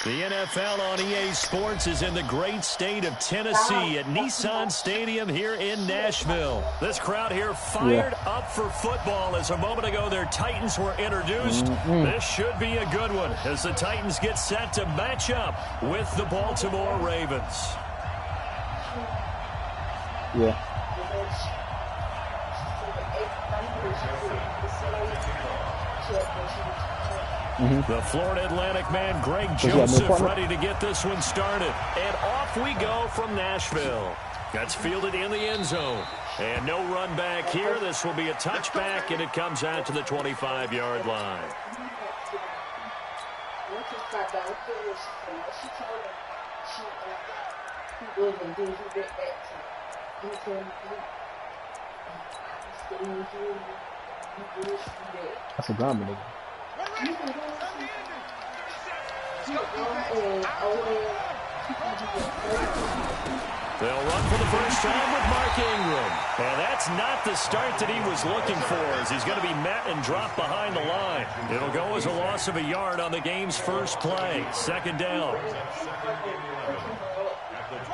The NFL on EA Sports is in the great state of Tennessee at Nissan Stadium here in Nashville. This crowd here fired up for football as a moment ago their Titans were introduced. This should be a good one as the Titans get set to match up with the Baltimore Ravens. The Florida Atlantic man, Greg Joseph, ready to get this one started. And off we go from Nashville. That's fielded in the end zone. And no run back here. This will be a touchback, and it comes out to the 25-yard line. That's a drama, nigga. They'll run for the first time with Mark Ingram. And that's not the start that he was looking for, as he's going to be met and dropped behind the line. It'll go as a loss of a yard on the game's first play. Second down.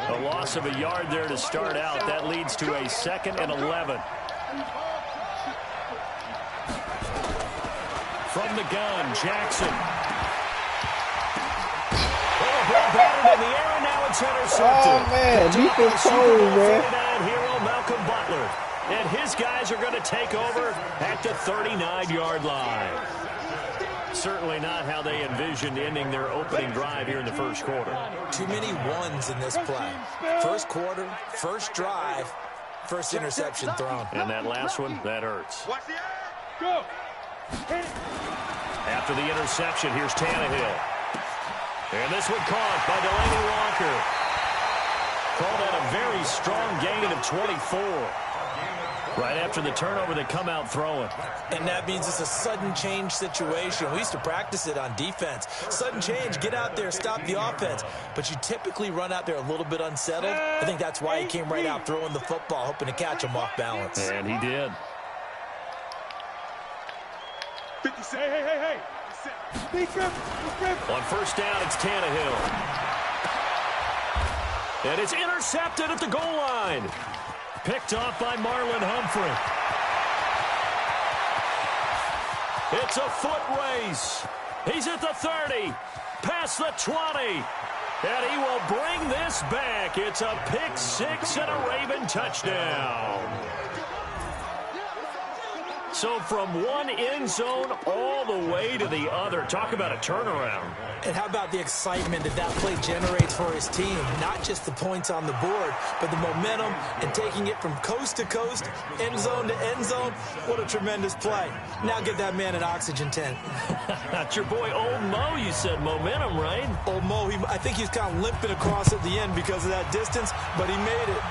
A loss of a yard there to start out. That leads to a 2nd and 11. From the gun, Jackson. Oh, ball batted in the air, and now it's intercepted. Oh, man, defense cold, man. Hero Malcolm Butler. And his guys are going to take over at the 39-yard line. Certainly not how they envisioned ending their opening drive here in the first quarter. Too many ones in this play. First quarter, first drive, first interception thrown. And that last one, that hurts. Go. After the interception, here's Tannehill. And this one caught by Delaney Walker. Called out a very strong gain of 24. Right after the turnover, they come out throwing. And that means it's a sudden change situation. We used to practice it on defense. Sudden change, get out there, stop the offense. But you typically run out there a little bit unsettled. I think that's why he came right out throwing the football, hoping to catch him off balance. And he did. 50 hey. On first down, it's Tannehill. And it's intercepted at the goal line. Picked off by Marlon Humphrey. It's a foot race. He's at the 30, past the 20. And he will bring this back. It's a pick six and a Raven touchdown. So from one end zone all the way to the other. Talk about a turnaround. And how about the excitement that play generates for his team? Not just the points on the board, but the momentum and taking it from coast to coast, end zone to end zone. What a tremendous play. Now get that man an oxygen tent. That's your boy Old Mo. You said momentum, right? Old Mo, I think he's kind of limping across at the end because of that distance, but he made it.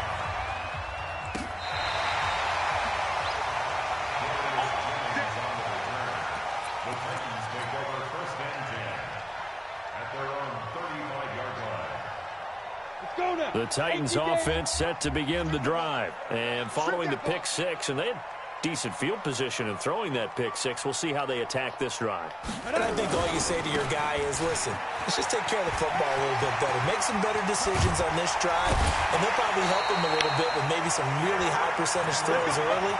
The Titans offense set to begin the drive. And following the pick six, and they had decent field position in throwing that pick six. We'll see how they attack this drive. And I think all you say to your guy is, listen, let's just take care of the football a little bit better. Make some better decisions on this drive, and they'll probably help him a little bit with maybe some really high percentage throws early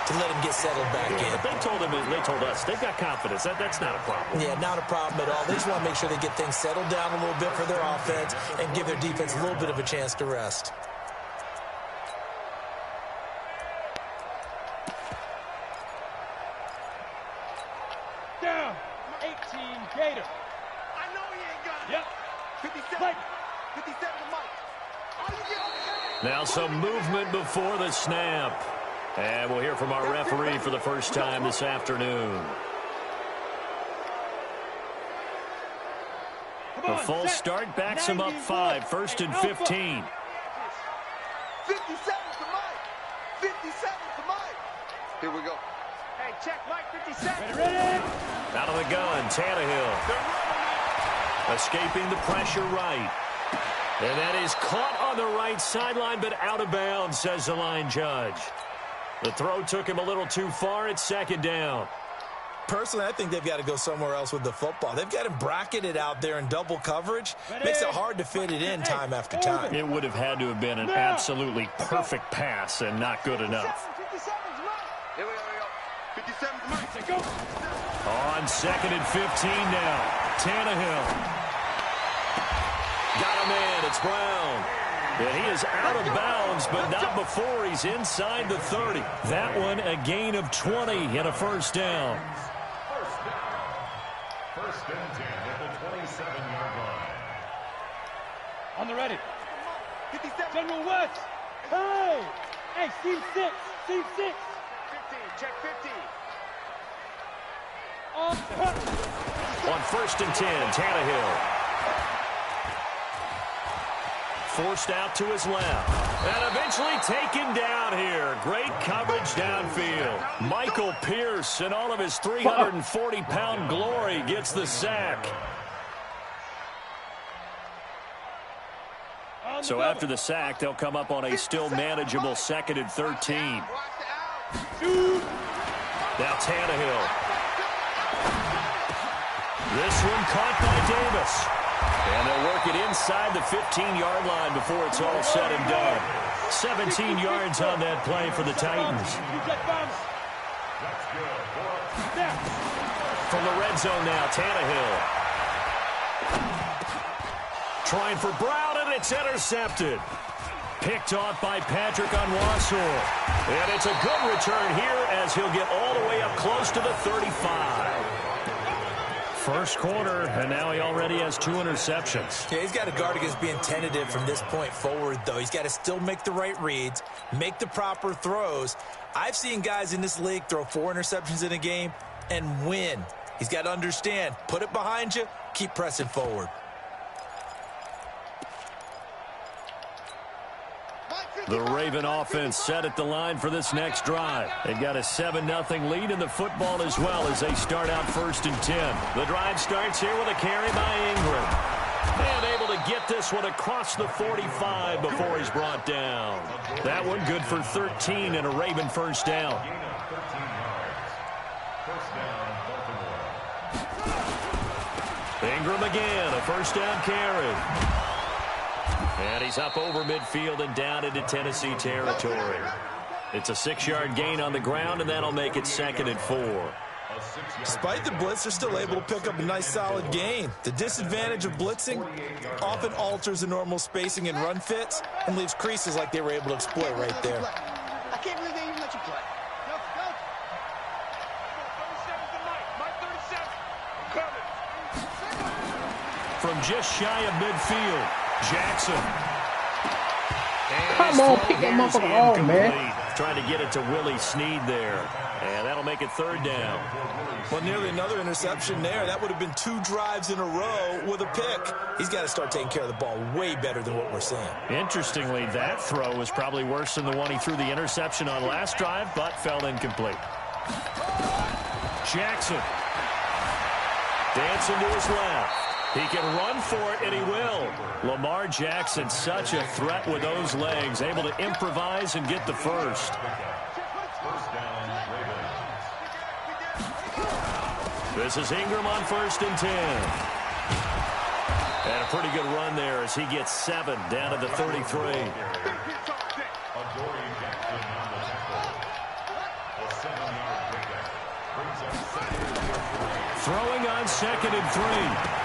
to let him get settled back in. But they told us they've got confidence. That's not a problem. Yeah, not a problem at all. They just want to make sure they get things settled down a little bit for their offense and give their defense a little bit of a chance to rest. Down. 18 Gator. I know he ain't got it. Yep. 57. 57 to Mike. All you get on the game. Now some movement before the snap. And we'll hear from our referee for the first time this afternoon. The false start backs him up 5, 1st and 15. 57 to Mike. 57 to Mike. Here we go. Hey, check Mike 57. Ready? Out of the gun, Tannehill. Escaping the pressure right. And that is caught on the right sideline, but out of bounds, says the line judge. The throw took him a little too far. It's second down. Personally, I think they've got to go somewhere else with the football. They've got him bracketed out there in double coverage. Makes it hard to fit it in time after time. It would have had to have been an absolutely perfect pass and not good enough. Here we go. 57's Mike. Go. On 2nd and 15 now. Tannehill. Got him in. It's Brown. And he is out of bounds, but not before he's inside the 30. That one a gain of 20 and a first down. First and 10 at the 27-yard line. On the ready. 57. General West. Hey! Hey, Team 6. Team 6. 15. Check 50. On 1st and 10, Tannehill. Forced out to his left. And eventually taken down here. Great coverage downfield. Michael Pierce, in all of his 340-pound glory, gets the sack. So after the sack, they'll come up on a still manageable 2nd and 13. Now Tannehill. This one caught by Davis. And they'll work it inside the 15-yard line before it's all said and done. 17 yards on that play for the Titans. From the red zone now, Tannehill. Trying for Brown, and it's intercepted. Picked off by Patrick Onwuasor. And it's a good return here as he'll get all the way up close to the 35. First quarter, and now he already has 2 interceptions. Yeah, he's got to guard against being tentative from this point forward, though. He's got to still make the right reads, make the proper throws. I've seen guys in this league throw 4 interceptions in a game and win. He's got to understand, put it behind you, keep pressing forward. The Raven offense set at the line for this next drive. They've got a 7-0 lead in the football as well as they start out 1st and 10. The drive starts here with a carry by Ingram. And able to get this one across the 45 before he's brought down. That one good for 13 and a Raven first down. Ingram again, a first down carry. And he's up over midfield and down into Tennessee territory. It's a 6-yard gain on the ground, and that'll make it 2nd and 4. Despite the blitz, they're still able to pick up a nice solid gain. The disadvantage of blitzing often alters the normal spacing and run fits and leaves creases like they were able to exploit right there. I can't believe they even let you play. Go, go. 37's the Mike. Mike 37. I'm coming. From just shy of midfield, Jackson. And Come on, pick that motherfucker off, man. Trying to get it to Willie Snead there. And that'll make it 3rd down. Well, nearly another interception there. That would have been 2 drives in a row with a pick. He's got to start taking care of the ball way better than what we're seeing. Interestingly, that throw was probably worse than the one he threw the interception on last drive, but fell incomplete. Jackson. Dancing to his left. He can run for it, and he will. Lamar Jackson, such a threat with those legs, able to improvise and get the first. This is Ingram on 1st and 10. And a pretty good run there as he gets 7 down to the 33. Throwing on 2nd and 3.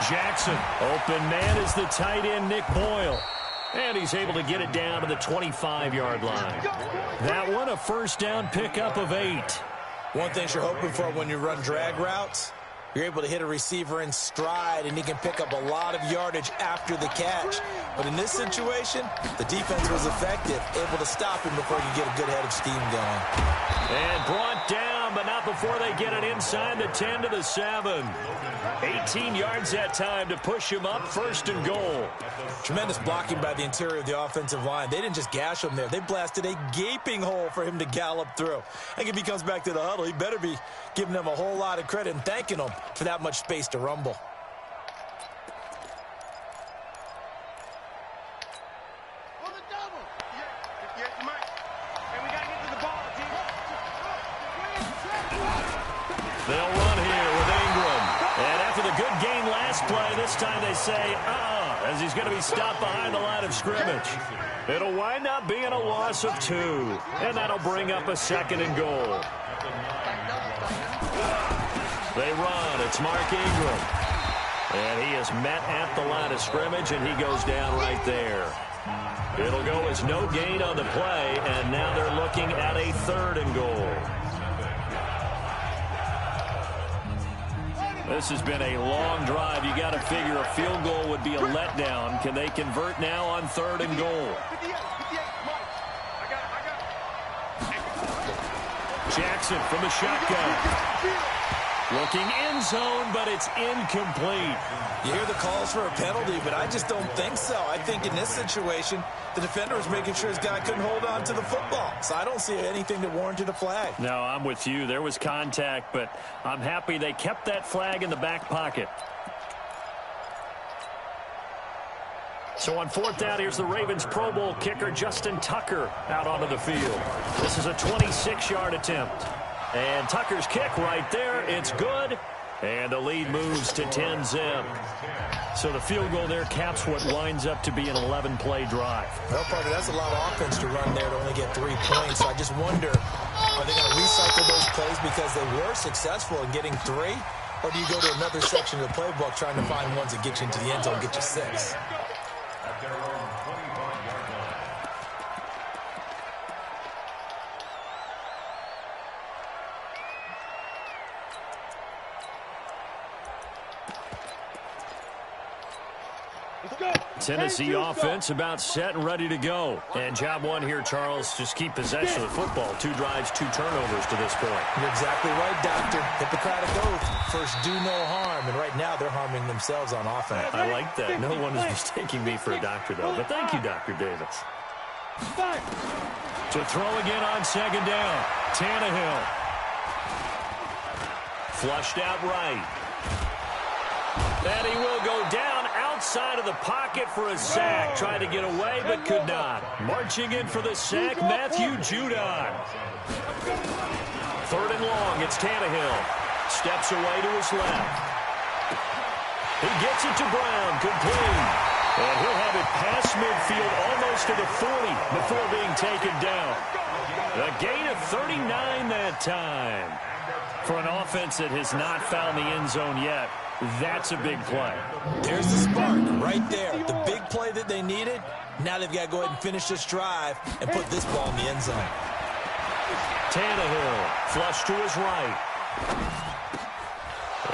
Jackson. Open man is the tight end, Nick Boyle. And he's able to get it down to the 25-yard line. That one, a first down pickup of 8. One thing you're hoping for when you run drag routes, you're able to hit a receiver in stride, and he can pick up a lot of yardage after the catch. But in this situation, the defense was effective, able to stop him before he could get a good head of steam going. And brought down, but not before they get it inside the 10 to the 7. 18 yards that time to push him up, 1st and goal. Tremendous blocking by the interior of the offensive line. They didn't just gash him there. They blasted a gaping hole for him to gallop through. I think if he comes back to the huddle, he better be giving them a whole lot of credit and thanking them for that much space to rumble. They'll run here. play. This time they say, as he's going to be stopped behind the line of scrimmage. It'll wind up being a loss of 2, and that'll bring up a 2nd and goal. They run. It's Mark Ingram. And he is met at the line of scrimmage, and he goes down right there. It'll go as no gain on the play, and now they're looking at a 3rd and goal. This has been a long drive. You got to figure a field goal would be a letdown. Can they convert now on 3rd and goal? Jackson from the shotgun. Looking end zone, but it's incomplete. You hear the calls for a penalty, but I just don't think so. I think in this situation, the defender was making sure his guy couldn't hold on to the football. So I don't see anything that warranted a flag. No, I'm with you. There was contact, but I'm happy they kept that flag in the back pocket. So on 4th down, here's the Ravens Pro Bowl kicker Justin Tucker out onto the field. This is a 26-yard attempt. And Tucker's kick right there. It's good. And the lead moves to 10-zip. So the field goal there caps what winds up to be an 11-play drive. Well, Parker, that's a lot of offense to run there to only get 3 points. So I just wonder, are they going to recycle those plays because they were successful in getting 3? Or do you go to another section of the playbook trying to find ones that get you into the end zone and get you 6? Tennessee offense about set and ready to go. And job 1 here, Charles, just keep possession of the football. 2 drives, 2 turnovers to this point. You're exactly right, Doctor. Hippocratic oath. First, do no harm. And right now, they're harming themselves on offense. I like that. No one is mistaking me for a doctor, though. But thank you, Dr. Davis. To throw again on 2nd down. Tannehill. Flushed out right. And he will go down outside of the pocket for a sack. Tried to get away, but could not. Marching in for the sack, Matthew Judon. 3rd and long, it's Tannehill. Steps away to his left. He gets it to Brown, complete. And he'll have it past midfield, almost to the 40 before being taken down. A gain of 39 that time. For an offense that has not found the end zone yet, that's a big play. There's the spark right there. The big play that they needed. Now they've got to go ahead and finish this drive and put this ball in the end zone. Tannehill, flush to his right.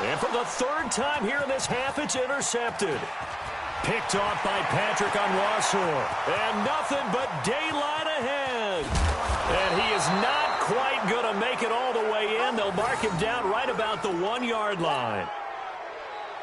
And for the 3rd time here in this half, it's intercepted. Picked off by Patrick on Wassor. And nothing but daylight ahead. And he is not quite going to make it all the way in. They'll mark him down right about the 1-yard line.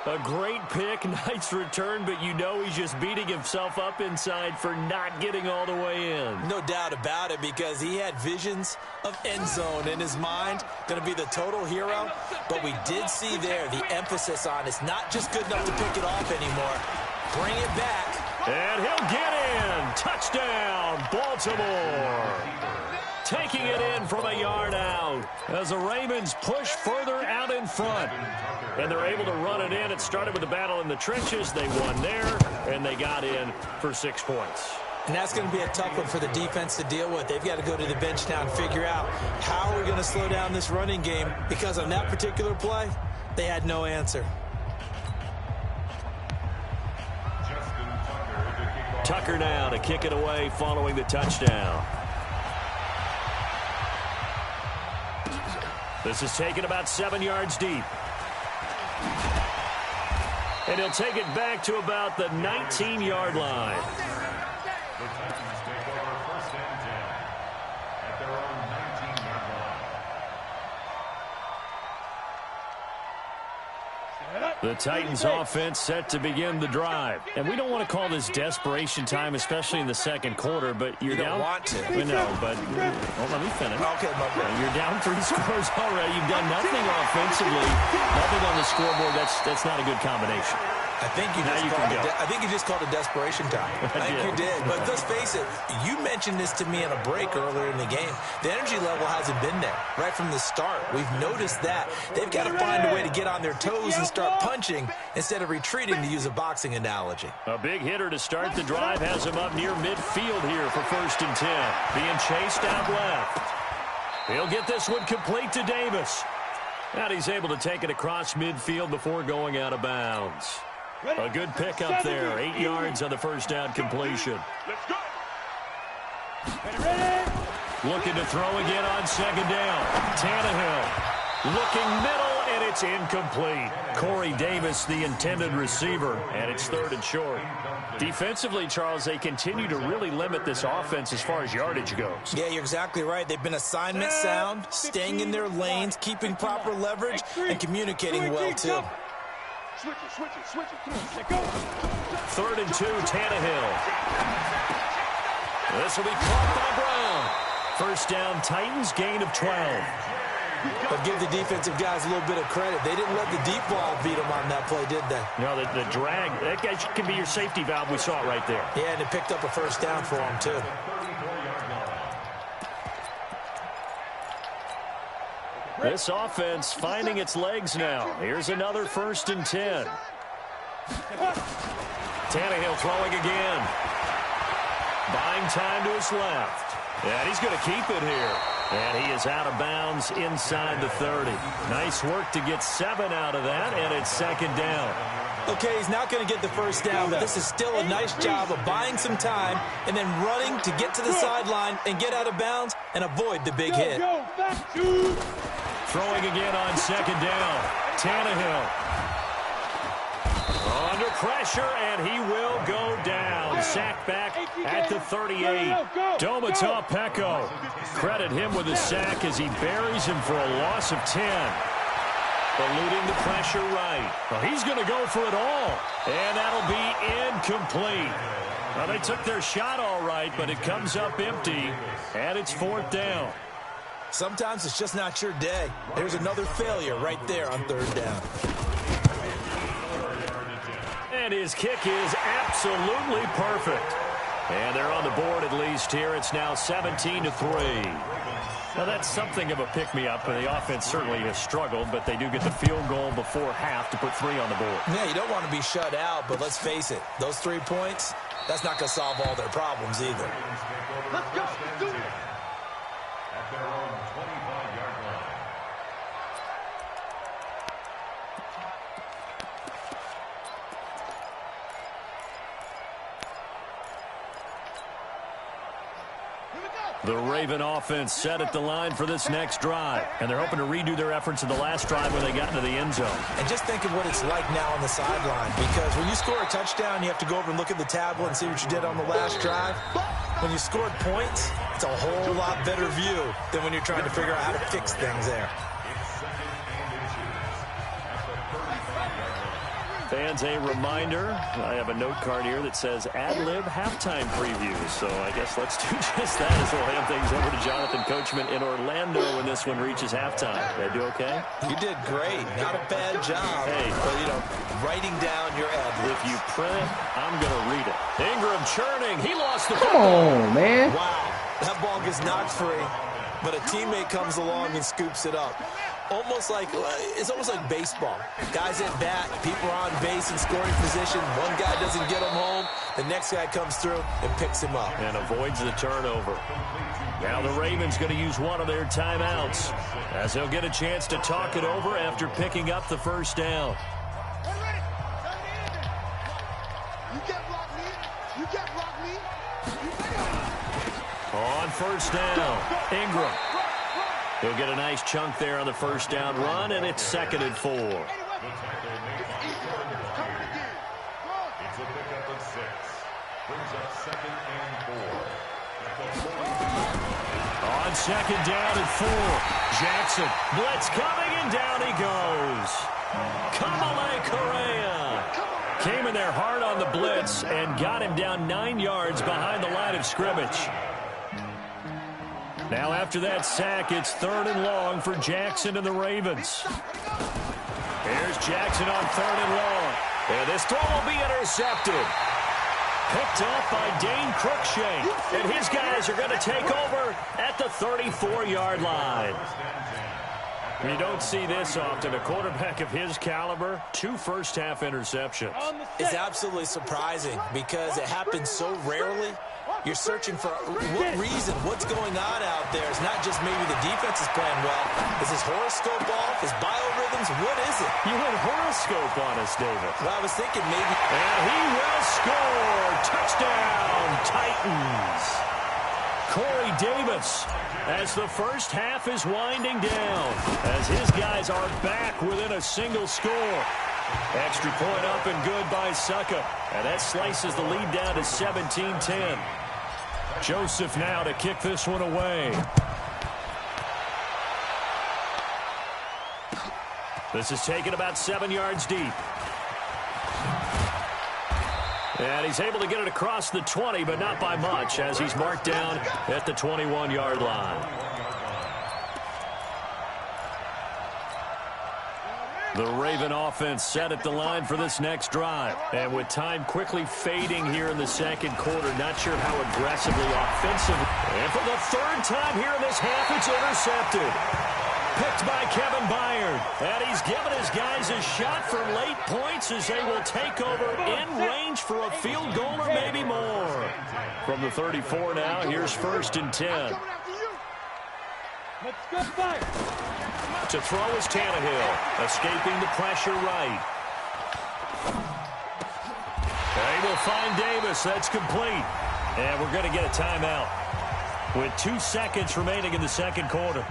A great pick, nice return, but you know he's just beating himself up inside for not getting all the way in. No doubt about it, because he had visions of end zone in his mind. Going to be the total hero. But we did see there the emphasis on it's not just good enough to pick it off anymore. Bring it back. And he'll get in. Touchdown, Baltimore. Taking it in from a yard out as the Ravens push further out in front. And they're able to run it in. It started with a battle in the trenches. They won there, and they got in for 6 points. And that's going to be a tough one for the defense to deal with. They've got to go to the bench now and figure out how are we going to slow down this running game, because on that particular play, they had no answer. Tucker now to kick it away following the touchdown. This is taken about 7 yards deep. And he'll take it back to about the 19-yard line. The Titans take over 1st and 10 at their own 19-yard line. The Titans offense set to begin the drive. And we don't want to call this desperation time, especially in the 2nd quarter, but you're down. You don't want to. No, but let me finish. Okay, my bad. You're down 3 scores already. You've done nothing offensively, nothing on the scoreboard. That's not a good combination. I think you just called a desperation time. I think you did. But let's face it, you mentioned this to me in a break earlier in the game. The energy level hasn't been there right from the start. We've noticed that. They've got to find a way to get on their toes and start punching instead of retreating, to use a boxing analogy. A big hitter to start the drive has him up near midfield here for 1st and 10. Being chased out left. He'll get this one complete to Davis. And he's able to take it across midfield before going out of bounds. A good pick up there. 8 yards on the first down completion. Let's go. Looking to throw again on 2nd down. Tannehill looking middle, and it's incomplete. Corey Davis, the intended receiver, and it's 3rd and short. Defensively, Charles, they continue to really limit this offense as far as yardage goes. Yeah, you're exactly right. They've been assignment sound, staying in their lanes, keeping proper leverage, and communicating well, too. Switch it. Come on. 3rd and 2, Tannehill. This will be caught by Brown. 1st down, Titans, gain of 12. But give the defensive guys a little bit of credit. They didn't let the deep ball beat them on that play, did they? No, the drag, that guy can be your safety valve. We saw it right there. Yeah, and it picked up a 1st down for them, too. This offense finding its legs now. Here's another 1st and 10. Tannehill throwing again. Buying time to his left. And he's going to keep it here. And he is out of bounds inside the 30. Nice work to get 7 out of that, and it's 2nd down. Okay, he's not going to get the 1st down, but this is still a nice job of buying some time and then running to get to the sideline and get out of bounds and avoid the big hit. Throwing again on 2nd down. Tannehill. Under pressure, and he will go down. Sacked back at the 38. Domata Peko. Credit him with a sack as he buries him for a loss of 10. Eluding the pressure right. Well, he's going to go for it all. And that'll be incomplete. Well, they took their shot all right, but it comes up empty. And it's 4th down. Sometimes it's just not your day. There's another failure right there on 3rd down. And his kick is absolutely perfect. And they're on the board at least here. It's now 17-3. Now, that's something of a pick-me-up, and the offense certainly has struggled, but they do get the field goal before half to put 3 on the board. Yeah, you don't want to be shut out, but let's face it, those 3 points, that's not going to solve all their problems either. Let's go. Do it. At their own 25-yard line. The Raven offense set at the line for this next drive, and they're hoping to redo their efforts in the last drive when they got into the end zone. And just think of what it's like now on the sideline, because when you score a touchdown, you have to go over and look at the tablet and see what you did on the last drive. When you scored points, it's a whole lot better view than when you're trying to figure out how to fix things there. Fans, a reminder, I have a note card here that says ad-lib halftime previews. So I guess let's do just that as we'll hand things over to Jonathan Coachman in Orlando when this one reaches halftime. Did I do okay? You did great. Not a bad job. Hey. But, you know, writing down your ad-libs. If you print it, I'm going to read it. Ingram churning. He lost the Come on, man. Wow. That ball gets knocked free, but a teammate comes along and scoops it up. It's almost like baseball. Guys at bat, people are on base in scoring position. One guy doesn't get him home. The next guy comes through and picks him up. And avoids the turnover. Now the Ravens going to use one of their timeouts as they'll get a chance to talk it over after picking up the 1st down. On 1st down, Ingram. He'll get a nice chunk there on the 1st down run, and it's 2nd and 4. It's a pickup of 6. Brings up 2nd and 4. On 2nd down and 4, Jackson. Blitz coming, and down he goes. Kamale Correa came in there hard on the blitz and got him down 9 yards behind the line of scrimmage. Now after that sack, it's 3rd and long for Jackson and the Ravens. Here's Jackson on 3rd and long. And this throw will be intercepted. Picked off by Dane Cruikshank. And his guys are going to take over at the 34-yard line. You don't see this often. A quarterback of his caliber, 2 first-half interceptions. It's absolutely surprising because it happens so rarely. You're searching for what reason, what's going on out there. It's not just maybe the defense is playing well. Is his horoscope off? His biorhythms? What is it? You went horoscope on us, David. Well, I was thinking maybe. And he will score. Touchdown, Titans. Corey Davis, as the first half is winding down, as his guys are back within a single score. Extra point up and good by Succa. And that slices the lead down to 17-10. Joseph now to kick this one away. This is taken about 7 yards deep. And he's able to get it across the 20, but not by much, as he's marked down at the 21-yard line. The Raven offense set at the line for this next drive. And with time quickly fading here in the second quarter, not sure how aggressively offensive. And for the 3rd time here in this half, it's intercepted. Picked by Kevin Byard. And he's given his guys a shot for late points as they will take over in range for a field goal or maybe more. From the 34 now, here's 1st and 10. Let's go back. To throw is Tannehill, escaping the pressure right. They will find Davis. That's complete. And we're going to get a timeout with 2 seconds remaining in the second quarter.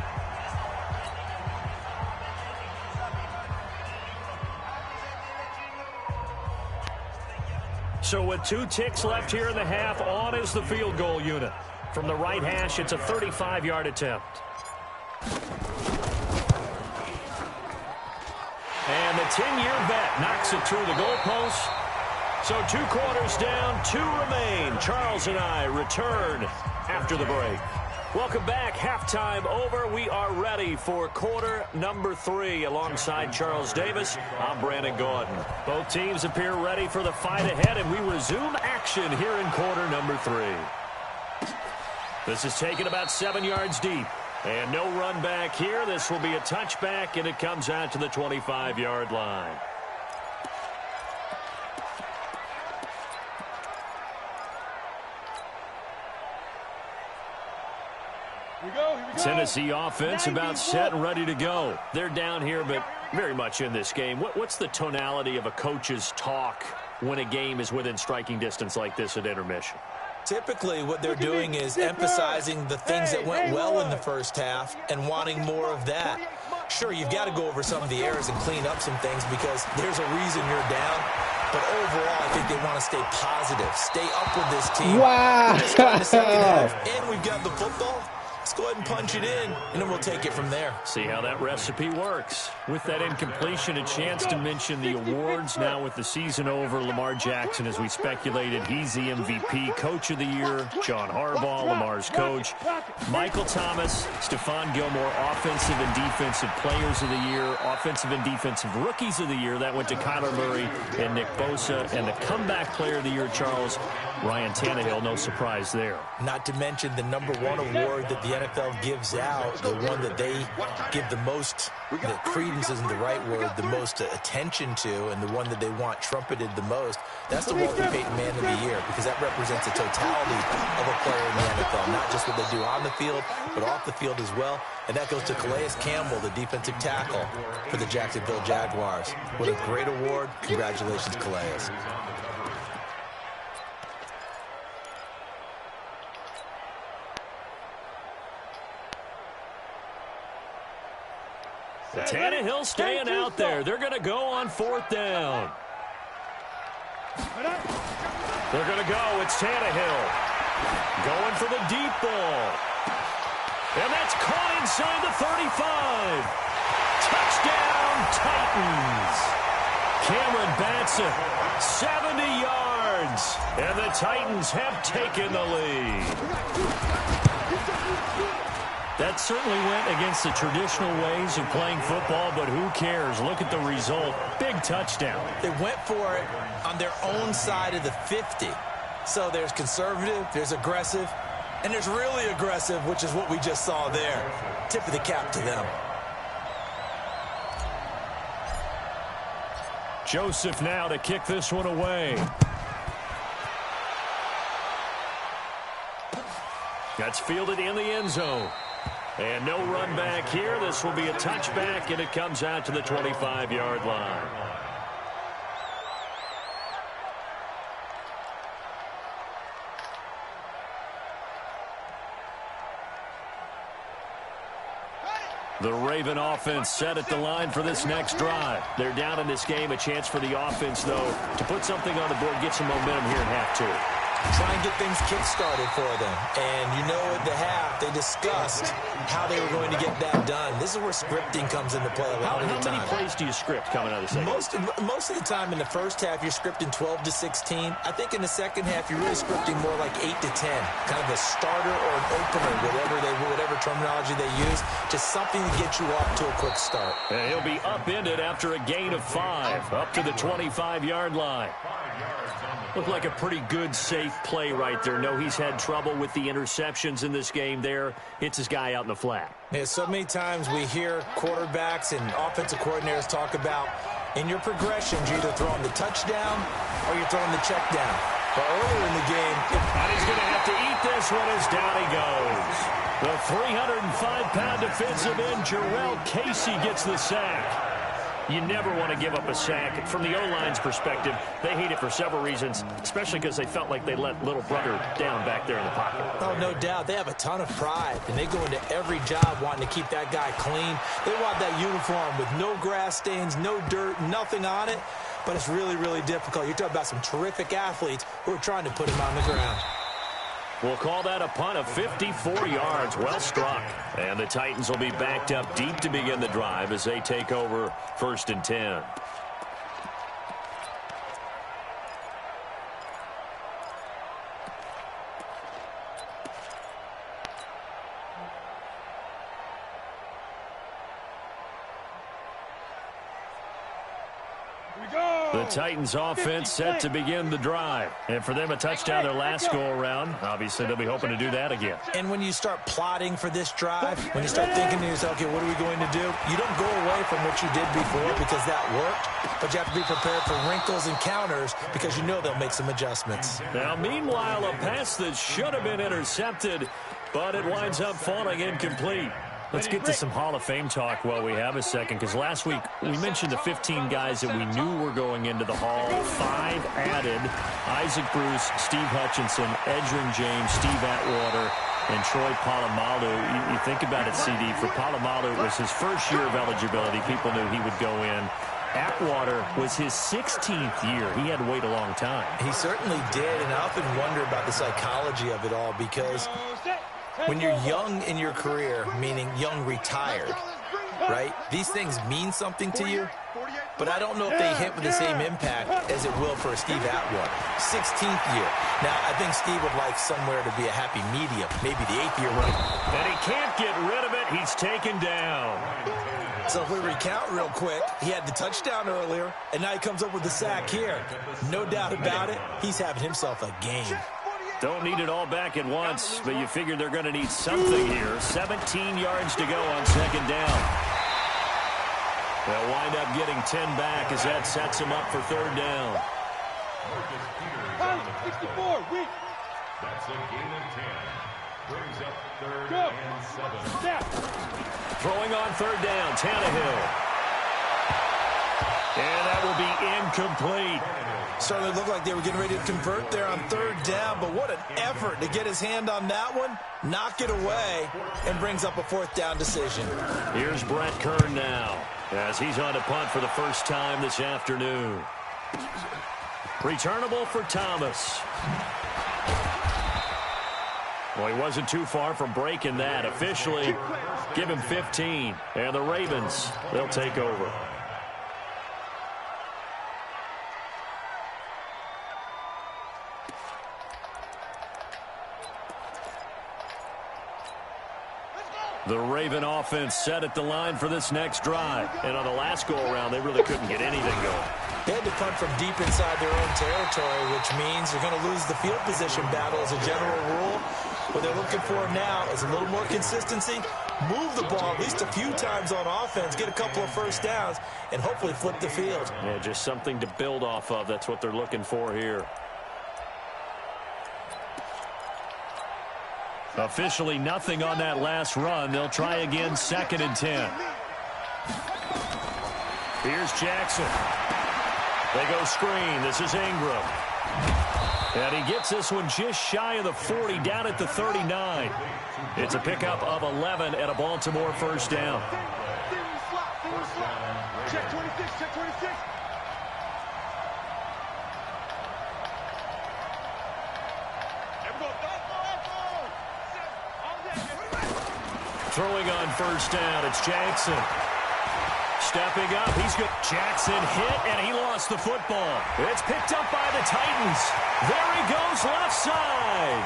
So with 2 ticks left here in the half, on is the field goal unit. From the right hash, it's a 35-yard attempt. And the 10-year vet knocks it through the goalpost. So 2 quarters down, 2 remain. Charles and I return after the break. Welcome back. Halftime over. We are ready for quarter number 3. Alongside Charles Davis, I'm Brandon Gordon. Both teams appear ready for the fight ahead, and we resume action here in quarter number 3. This is taken about 7 yards deep. And no run back here. This will be a touchback, and it comes out to the 25-yard line. Here we go. Tennessee offense about set and ready to go. They're down here, but very much in this game. What's the tonality of a coach's talk when a game is within striking distance like this at intermission? Typically, what they're doing is emphasizing the things that went well in the first half and wanting more of that. Sure, you've got to go over some of the errors and clean up some things because there's a reason you're down. But overall, I think they want to stay positive, stay up with this team. Wow. We're just starting the second half, and we've got the football. Let's go ahead and punch it in, and then we'll take it from there. See how that recipe works. With that incompletion, a chance to mention the awards. Now with the season over, Lamar Jackson, as we speculated, he's the MVP, Coach of the Year. John Harbaugh, Lamar's coach. Michael Thomas, Stephon Gilmore, Offensive and Defensive Players of the Year. Offensive and Defensive Rookies of the Year. That went to Kyler Murray and Nick Bosa. And the Comeback Player of the Year, Charles, Ryan Tannehill. No surprise there. Not to mention the #1 award that the NFL gives out, the one that they give the most, that credence isn't the right word, the most attention to, and the one that they want trumpeted the most. That's the Walter Payton Man of the Year, because that represents the totality of a player in the NFL, not just what they do on the field, but off the field as well. And that goes to Calais Campbell, the defensive tackle for the Jacksonville Jaguars. What a great award. Congratulations, Calais. Tannehill staying out there. They're going to go on 4th down. They're going to go. It's Tannehill. Going for the deep ball. And that's caught inside the 35. Touchdown, Titans. Cameron Batson, 70 yards. And the Titans have taken the lead. That certainly went against the traditional ways of playing football, but who cares? Look at the result. Big touchdown. They went for it on their own side of the 50. So there's conservative, there's aggressive, and there's really aggressive, which is what we just saw there. Tip of the cap to them. Joseph now to kick this one away. That's fielded in the end zone. And no run back here. This will be a touchback, and it comes out to the 25-yard line. The Raven offense set at the line for this next drive. They're down in this game. A chance for the offense, though, to put something on the board, get some momentum here in half two. Try and get things kick-started for them. And you know at the half, they discussed how they were going to get that done. This is where scripting comes into play a lot of the time. How many plays do you script coming out of the second? Most of the time in the first half, you're scripting 12 to 16. I think in the second half, you're really scripting more like 8 to 10. Kind of a starter or an opener, whatever terminology they use. Just something to get you off to a quick start. And he'll be upended after a gain of 5, up to the 25-yard line. Looked like a pretty good, safe play right there. No, he's had trouble with the interceptions in this game there. Hits his guy out in the flat. Yeah, so many times we hear quarterbacks and offensive coordinators talk about in your progressions, you're either throwing the touchdown or you're throwing the check down. But earlier in the game, and he's going to have to eat this one as down he goes. The 305-pound defensive end, Jarrell Casey, gets the sack. You never want to give up a sack. From the O-line's perspective, they hate it for several reasons, especially because they felt like they let little brother down back there in the pocket. Oh, no doubt. They have a ton of pride, and they go into every job wanting to keep that guy clean. They want that uniform with no grass stains, no dirt, nothing on it, but it's really, really difficult. You're talking about some terrific athletes who are trying to put him on the ground. We'll call that a punt of 54 yards. Well struck. And the Titans will be backed up deep to begin the drive as they take over 1st and 10. The Titans offense set to begin the drive. And for them, a touchdown their last go-around. Obviously, they'll be hoping to do that again. And when you start plotting for this drive, when you start thinking to yourself, okay, what are we going to do? You don't go away from what you did before because that worked, but you have to be prepared for wrinkles and counters because you know they'll make some adjustments. Now, meanwhile, a pass that should have been intercepted, but it winds up falling incomplete. Let's get to some Hall of Fame talk while we have a second, because last week we mentioned the 15 guys that we knew were going into the Hall. 5 added: Isaac Bruce, Steve Hutchinson, Edgerrin James, Steve Atwater, and Troy Polamalu. You think about it, CD. For Polamalu, it was his first year of eligibility. People knew he would go in. Atwater was his 16th year. He had to wait a long time. He certainly did, and I often wonder about the psychology of it all, because when you're young in your career, meaning young retired, right, these things mean something to you, but I don't know if they hit with the same impact as it will for Steve Atwater. 16th year. Now, I think Steve would like somewhere to be a happy medium, maybe the 8th year run. And he can't get rid of it. He's taken down. So if we recount real quick, he had the touchdown earlier, and now he comes up with the sack here. No doubt about it, he's having himself a game. Don't need it all back at once, but you figure they're going to need something here. 17 yards to go on 2nd down. They'll wind up getting 10 back as that sets them up for 3rd down. 64, weak. That's a gain of 10. Brings up 3rd and 7. Snap. Throwing on 3rd down, Tannehill. And that will be incomplete. Certainly looked like they were getting ready to convert there on 3rd down, but what an effort to get his hand on that one, knock it away, and brings up a 4th down decision. Here's Brett Kern now, as he's on to punt for the first time this afternoon. Returnable for Thomas. Well, he wasn't too far from breaking that. Officially, give him 15, and the Ravens, they'll take over. The Raven offense set at the line for this next drive. And on the last go-around, they really couldn't get anything going. They had to punt from deep inside their own territory, which means you're going to lose the field position battle as a general rule. What they're looking for now is a little more consistency, move the ball at least a few times on offense, get a couple of first downs, and hopefully flip the field. Yeah, just something to build off of. That's what they're looking for here. Officially nothing on that last run. They'll try again, 2nd and 10. Here's Jackson. They go screen. This is Ingram. And he gets this one just shy of the 40, down at the 39. It's a pickup of 11 and a Baltimore first down. Check 26, check 26. Throwing on first down, it's Jackson. Stepping up, he's good. Jackson hit, and he lost the football. It's picked up by the Titans. There he goes, left side.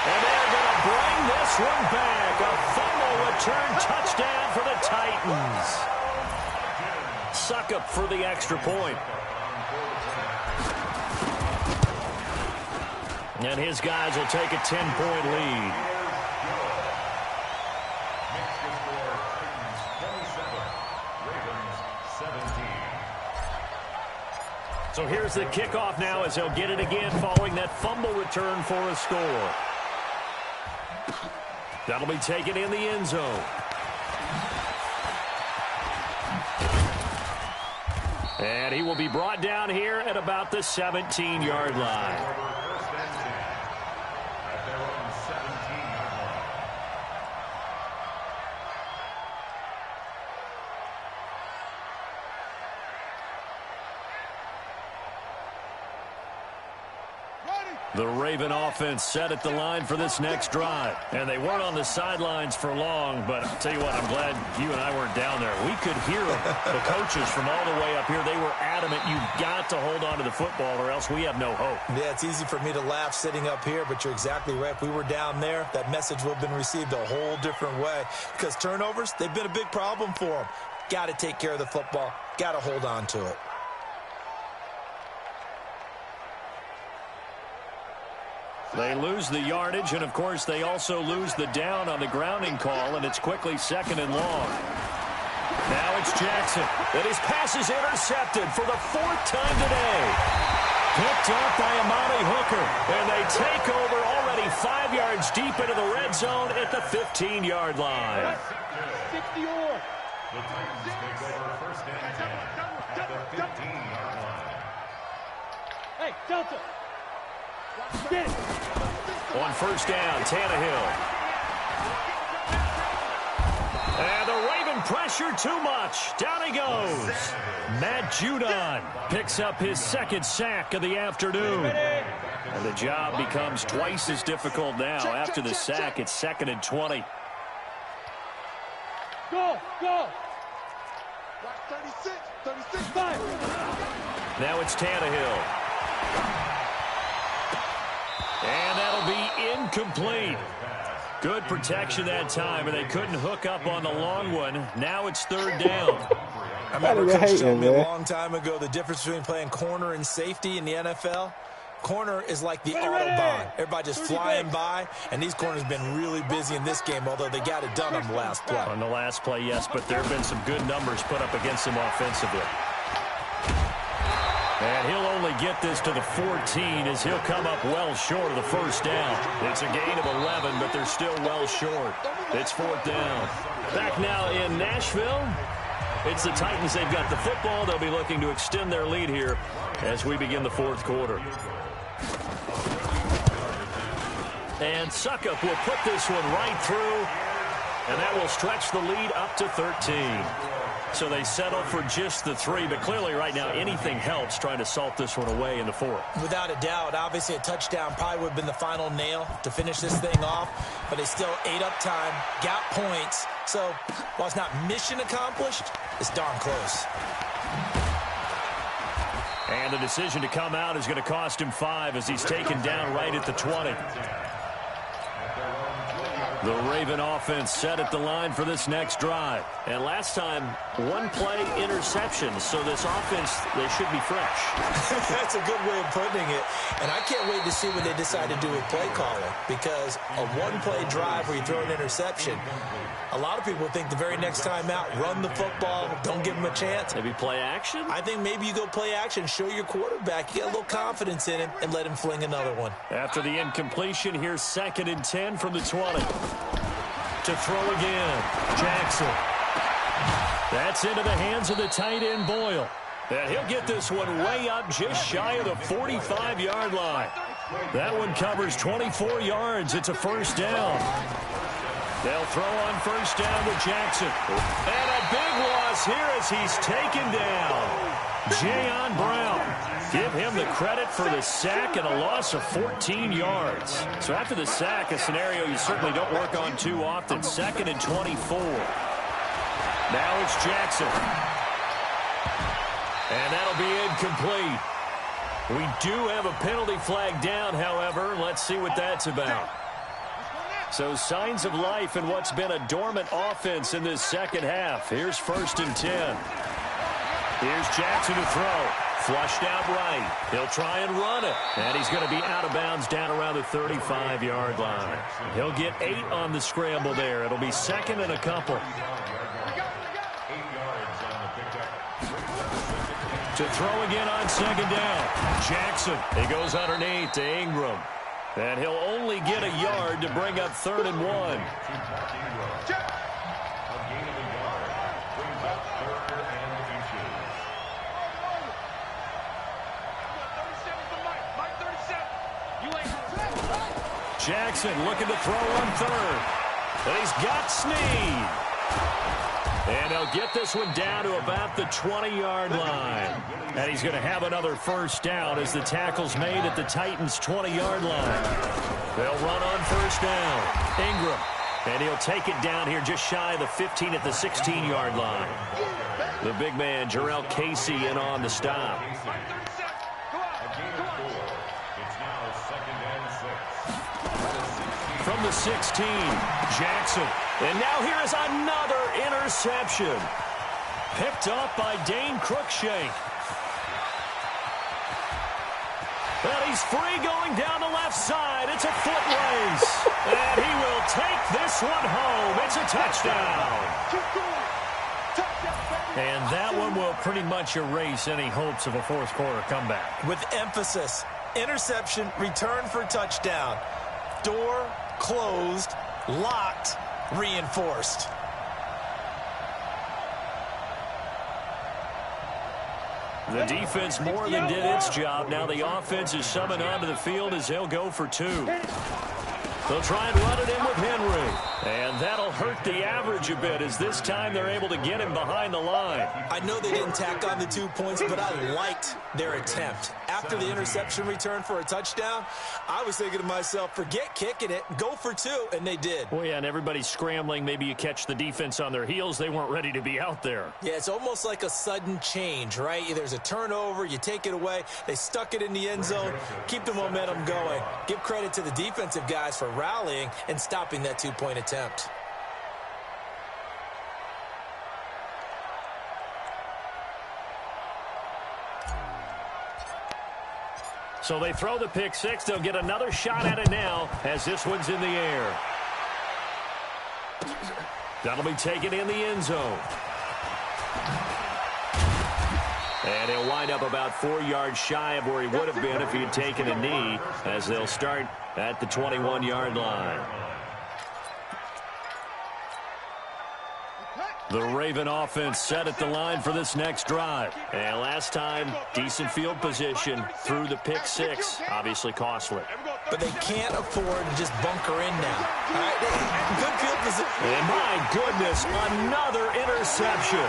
And they're going to bring this one back. A fumble return touchdown for the Titans. Suck up for the extra point. And his guys will take a 10-point lead. So here's the kickoff now as they'll get it again following that fumble return for a score. That'll be taken in the end zone. And he will be brought down here at about the 17-yard line. The Raven offense set at the line for this next drive. And they weren't on the sidelines for long, but I'll tell you what, I'm glad you and I weren't down there. We could hear them. The coaches from all the way up here, they were adamant, you've got to hold on to the football or else we have no hope. Yeah, it's easy for me to laugh sitting up here, but you're exactly right. If we were down there, that message would have been received a whole different way. Because turnovers, they've been a big problem for them. Got to take care of the football. Got to hold on to it. They lose the yardage, and, of course, they also lose the down on the grounding call, and it's quickly 2nd and long. Now it's Jackson, and his pass is intercepted for the 4th time today. Picked up by Amani Hooker, and they take over already 5 yards deep into the red zone at the 15-yard line. 60 or. The Titans take over 1st and 10 at the 15-yard line. Hey, Delta. Get it. On first down, Tannehill. And the Raven pressure too much. Down he goes. Matt Judon picks up his 2nd sack of the afternoon. And the job becomes twice as difficult now. After the sack, it's 2nd and 20. Go, go. 36, 5. Now it's Tannehill. And that'll be incomplete. Good protection that time, and they couldn't hook up on the long one. Now it's 3rd down. I remember Coach told me a long time ago the difference between playing corner and safety in the NFL. Corner is like the Autobahn. Everybody just flying by, and these corners have been really busy in this game, although they got it done on the last play. On the last play, yes, but there have been some good numbers put up against them offensively. And he'll only get this to the 14 as he'll come up well short of the first down. It's a gain of 11, but they're still well short. It's 4th down. Back now in Nashville. It's the Titans. They've got the football. They'll be looking to extend their lead here as we begin the 4th quarter. And Suckup will put this one right through, and that will stretch the lead up to 13. So they settle for just the 3, but clearly right now anything helps trying to salt this one away in the 4th. Without a doubt, obviously a touchdown probably would have been the final nail to finish this thing off, but they still ate up time, got points. So while it's not mission accomplished, it's darn close. And the decision to come out is going to cost him 5 as he's taken down right at the 20. The Raven offense set at the line for this next drive. And last time, one-play interception. So this offense, they should be fresh. That's a good way of putting it. And I can't wait to see what they decide to do with play calling. Because a one-play drive where you throw an interception, a lot of people think the very next time out, run the football, don't give them a chance. Maybe play action? I think maybe you go play action, show your quarterback, you get a little confidence in him, and let him fling another one. After the incompletion, here's 2nd and 10 from the 20. To throw again, Jackson. That's into the hands of the tight end, Boyle. And he'll get this one way up just shy of the 45-yard line. That one covers 24 yards. It's a first down. They'll throw on first down to Jackson. And a big loss here as he's taken down. Jayon Brown. Give him the credit for the sack and a loss of 14 yards. So after the sack, a scenario you certainly don't work on too often. 2nd and 24. Now it's Jackson. And that'll be incomplete. We do have a penalty flag down, however. Let's see what that's about. So signs of life in what's been a dormant offense in this second half. Here's 1st and 10. Here's Jackson to throw. Flushed out right. He'll try and run it. And he's going to be out of bounds down around the 35-yard line. He'll get 8 on the scramble there. It'll be 2nd and a couple. To throw again on 2nd down. Jackson. He goes underneath to Ingram. And he'll only get a yard to bring up 3rd and 1. Jackson looking to throw on 3rd. And he's got Snead. And he'll get this one down to about the 20-yard line. And he's going to have another first down as the tackle's made at the Titans' 20-yard line. They'll run on first down. Ingram. And he'll take it down here just shy of the 15 at the 16-yard line. The big man, Jarrell Casey, in on the stop. From the 16, Jackson. And now here is another interception. Picked up by Dane Cruikshank. Well, he's free going down the left side. It's a foot race. And he will take this one home. It's a touchdown. And that one will pretty much erase any hopes of a fourth quarter comeback. With emphasis, interception, return for touchdown. Door closed, locked, reinforced. The defense more than did its job. Now the offense is summoned onto the field as they'll go for 2. They'll try and run it in with Henry. And that'll hurt the average a bit as this time they're able to get him behind the line. I know they didn't tack on the 2 points, but I liked their attempt. After the interception return for a touchdown, I was thinking to myself, forget kicking it, go for 2, and they did. Well, yeah, and everybody's scrambling. Maybe you catch the defense on their heels. They weren't ready to be out there. Yeah, it's almost like a sudden change, right? There's a turnover, you take it away, they stuck it in the end zone, keep the momentum going. Give credit to the defensive guys for rallying and stopping that 2-point attempt. So they throw the pick 6. They'll get another shot at it now as this one's in the air. That'll be taken in the end zone. And he'll wind up about 4 yards shy of where he would have been if he had taken a knee, as they'll start at the 21-yard line. The Raven offense set at the line for this next drive. And last time, decent field position through the pick 6. Obviously costly. But they can't afford to just bunker in now. All right, good field position. And my goodness, another interception.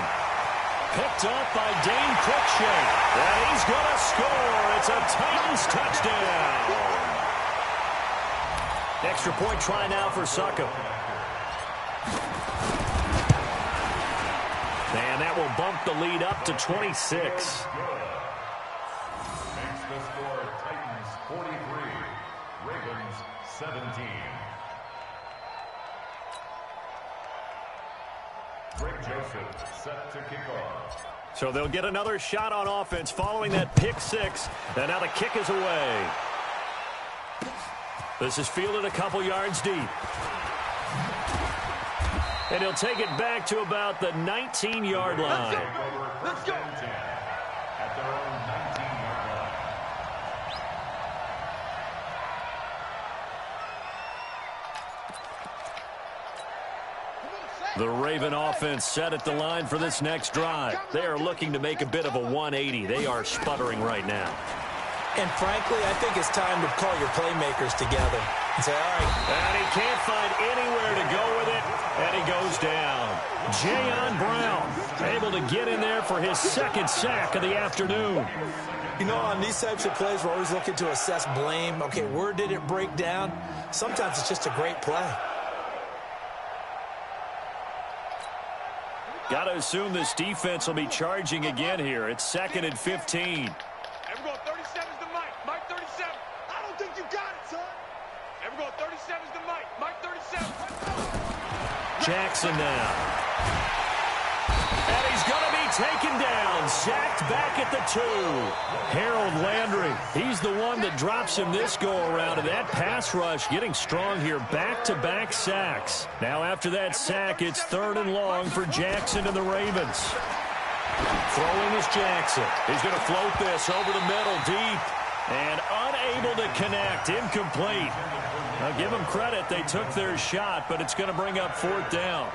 Picked up by Dane Cruikshank. And he's going to score. It's a Titans touchdown. Extra point try now for Succop. And that will bump the lead up to 26. Makes the score Titans 43, Ravens 17. Greg Joseph set to kick off. So they'll get another shot on offense following that pick six. And now the kick is away. This is fielded a couple yards deep. And he'll take it back to about the 19-yard line. Let's go. At their own 19-yard line. The Raven offense set at the line for this next drive. They are looking to make a bit of a 180. They are sputtering right now. And frankly, I think it's time to call your playmakers together and say, all right. And he can't find anywhere to go with it, and he goes down. Jayon Brown able to get in there for his second sack of the afternoon. You know, on these types of plays, we're always looking to assess blame. Okay, where did it break down? Sometimes it's just a great play. Got to assume this defense will be charging again here. It's 2nd and 15. Everyone, 37's the Mike. Mike 37. I don't think you got it, son. Everyone, 37's the Mike. Mike 37. Jackson now. And he's going to be taken down. Sacked back at the 2. Harold Landry, he's the one that drops him this go-around. And that pass rush getting strong here. Back-to-back sacks. Now after that sack, it's 3rd and long for Jackson and the Ravens. Throwing is Jackson. He's going to float this over the middle deep. And unable to connect. Incomplete. Now give them credit. They took their shot, but it's going to bring up 4th down.